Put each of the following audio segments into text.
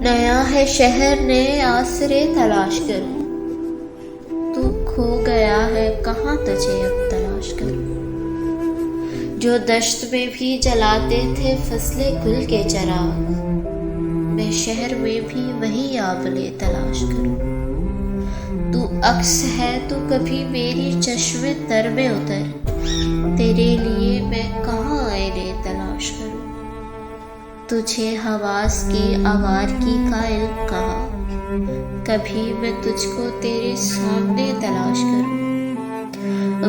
नया है शहर नए आसरे तलाश करूं, तू खो गया है कहाँ तुझे अब तलाश करूं। जो दश्त में भी जलाते थे फसले गुल के चिराग, मैं शहर में भी वही आंवले तलाश करूं। तू अक्स है तू कभी मेरी चश्मे तर में उतर, तेरे लिए मैं कहाँ आईने तलाश करूं। तुझे हवास की आवारगी का इल्म कहा, कभी मैं तुझको तेरे सामने तलाश करूं।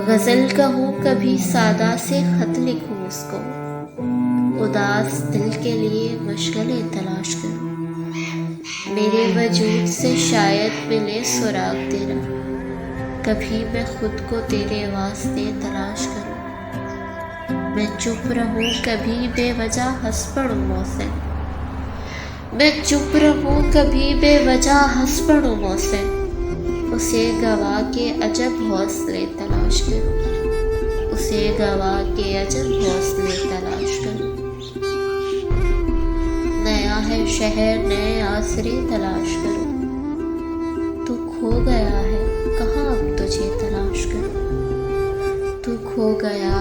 गजल कहूँ कभी सादा से खत लिखूं उसको, उदास दिल के लिए मशगले तलाश करूं। मेरे वजूद से शायद मिले सुराग तेरा, कभी मैं खुद को तेरे वास्ते तलाश करूं। मैं चुप रहूं कभी बेवजह हंस पड़ूं मौसम, मैं चुप रहूं कभी बेवजह हंस पड़ूं मौसम। उसे गवा के अजब हौसले तलाश करूं, उसे गवा के अजब हौसले तलाश करूं। नया है शहर नए आसरे तलाश करूं, तू खो गया है कहाँ अब तुझे तलाश करूं। तू खो गया